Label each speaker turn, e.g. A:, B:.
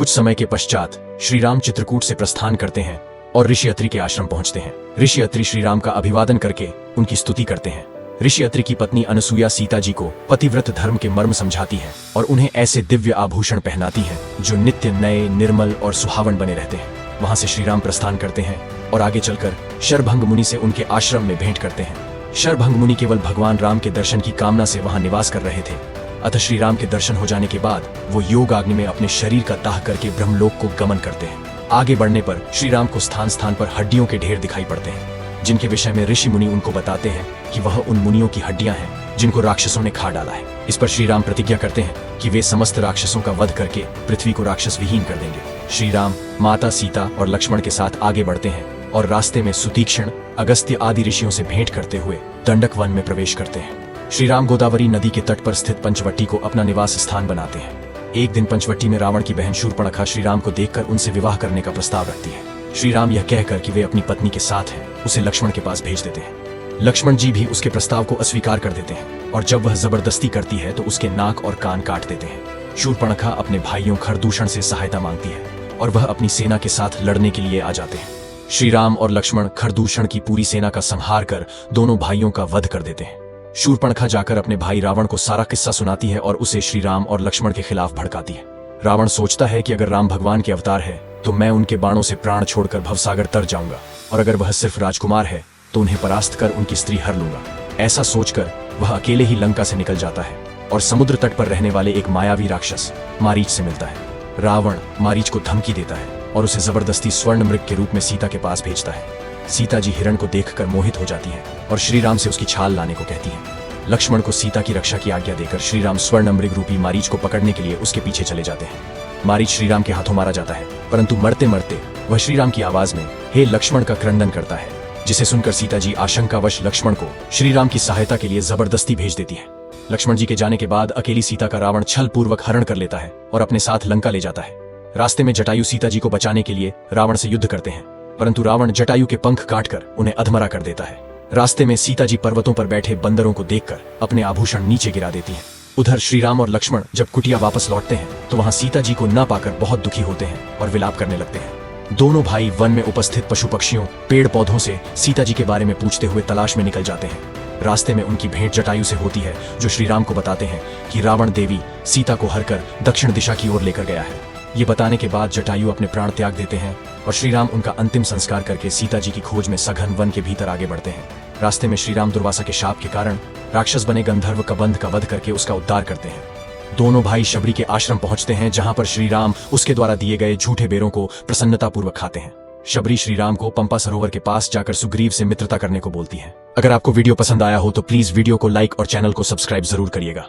A: कुछ समय के पश्चात श्री राम चित्रकूट से प्रस्थान करते हैं और ऋषि अत्रि के आश्रम पहुंचते हैं। ऋषि अत्रि श्री राम का अभिवादन करके उनकी स्तुति करते हैं। ऋषि अत्रि की पत्नी अनसुया सीता जी को पतिव्रत धर्म के मर्म समझाती है और उन्हें ऐसे दिव्य आभूषण पहनाती है जो नित्य नए, निर्मल और सुहावन बने रहते हैं। वहां से श्री राम प्रस्थान करते हैं और आगे चलकर शरभंग मुनि से उनके आश्रम में भेंट करते हैं। शरभंग मुनि केवल भगवान राम के दर्शन की कामना से वहां निवास कर रहे थे, अतः श्री राम के दर्शन हो जाने के बाद वो योगाग्नि में अपने शरीर का दाह करके ब्रह्मलोक को गमन करते हैं। आगे बढ़ने पर श्री राम को स्थान स्थान पर हड्डियों के ढेर दिखाई पड़ते हैं, जिनके विषय में ऋषि मुनि उनको बताते हैं कि वह उन मुनियों की हड्डियां हैं जिनको राक्षसों ने खा डाला है। इस पर श्री राम प्रतिज्ञा करते हैं कि वे समस्त राक्षसों का वध करके पृथ्वी को राक्षस विहीन कर देंगे। श्री राम माता सीता और लक्ष्मण के साथ आगे बढ़ते हैं और रास्ते में सुतीक्ष्ण, अगस्त्य आदि ऋषियों से भेंट करते हुए दंडक वन में प्रवेश करते हैं। श्री राम गोदावरी नदी के तट पर स्थित पंचवटी को अपना निवास स्थान बनाते हैं। एक दिन पंचवटी में रावण की बहन शूर्पणखा श्री राम को देखकर उनसे विवाह करने का प्रस्ताव रखती है। श्री राम यह कहकर कि वे अपनी पत्नी के साथ हैं, उसे लक्ष्मण के पास भेज देते हैं। लक्ष्मण जी भी उसके प्रस्ताव को अस्वीकार कर देते हैं और जब वह जबरदस्ती करती है तो उसके नाक और कान काट देते हैं। शूर्पणखा अपने भाइयों खरदूषण से सहायता मांगती है और वह अपनी सेना के साथ लड़ने के लिए आ जाते हैं। श्री राम और लक्ष्मण खरदूषण की पूरी सेना का संहार कर दोनों भाइयों का वध कर देते हैं। शूर्पणखा जाकर अपने भाई रावण को सारा किस्सा सुनाती है और उसे श्री राम और लक्ष्मण के खिलाफ भड़काती है। रावण सोचता है कि अगर राम भगवान के अवतार है तो मैं उनके बाणों से प्राण छोड़कर भवसागर तर जाऊंगा, और अगर वह सिर्फ राजकुमार है तो उन्हें परास्त कर उनकी स्त्री हर लूंगा। ऐसा सोचकर वह अकेले ही लंका से निकल जाता है और समुद्र तट पर रहने वाले एक मायावी राक्षस मारीच से मिलता है। रावण मारीच को धमकी देता है और उसे जबरदस्ती स्वर्ण मृग के रूप में सीता के पास भेजता है। सीता जी हिरण को देखकर मोहित हो जाती है और श्री राम से उसकी छाल लाने को कहती है। लक्ष्मण को सीता की रक्षा की आज्ञा देकर श्री राम स्वर्ण मृग रूपी मारीच को पकड़ने के लिए उसके पीछे चले जाते हैं। मारीच श्री राम के हाथों मारा जाता है, परंतु मरते मरते वह श्री राम की आवाज में हे लक्ष्मण का क्रंदन करता है, जिसे सुनकर सीता जी आशंकावश लक्ष्मण को श्री राम की सहायता के लिए जबरदस्ती भेज देती है। लक्ष्मण जी के जाने के बाद अकेली सीता का रावण छल पूर्वक हरण कर लेता है और अपने साथ लंका ले जाता है। रास्ते में जटायु सीता जी को बचाने के लिए रावण से युद्ध करते हैं, परंतु रावण जटायु के पंख काटकर उन्हें अधमरा कर देता है। रास्ते में सीता जी पर्वतों पर बैठे बंदरों को देखकर अपने आभूषण नीचे गिरा देती हैं। उधर श्री राम और लक्ष्मण जब कुटिया वापस लौटते हैं तो वहां सीता जी को न पाकर बहुत दुखी होते हैं और विलाप करने लगते हैं। दोनों भाई वन में उपस्थित पशु पक्षियों, पेड़ पौधों से सीता जी के बारे में पूछते हुए तलाश में निकल जाते हैं। रास्ते में उनकी भेंट जटायु से होती है, जो श्री राम को बताते हैं कि रावण देवी सीता को हरकर दक्षिण दिशा की ओर लेकर गया है। ये बताने के बाद जटायु अपने प्राण त्याग देते हैं और श्री राम उनका अंतिम संस्कार करके सीता जी की खोज में सघन वन के भीतर आगे बढ़ते हैं। रास्ते में श्री राम दुर्वासा के शाप के कारण राक्षस बने गंधर्व कबंध का वध करके उसका उद्धार करते हैं। दोनों भाई शबरी के आश्रम पहुंचते हैं, जहां पर श्री राम उसके द्वारा दिए गए झूठे बेरों को प्रसन्नतापूर्वक खाते हैं। शबरी श्री राम को पंपा सरोवर के पास जाकर सुग्रीव से मित्रता करने को बोलती है। अगर आपको वीडियो पसंद आया हो तो प्लीज वीडियो को लाइक और चैनल को सब्सक्राइब जरूर करिएगा।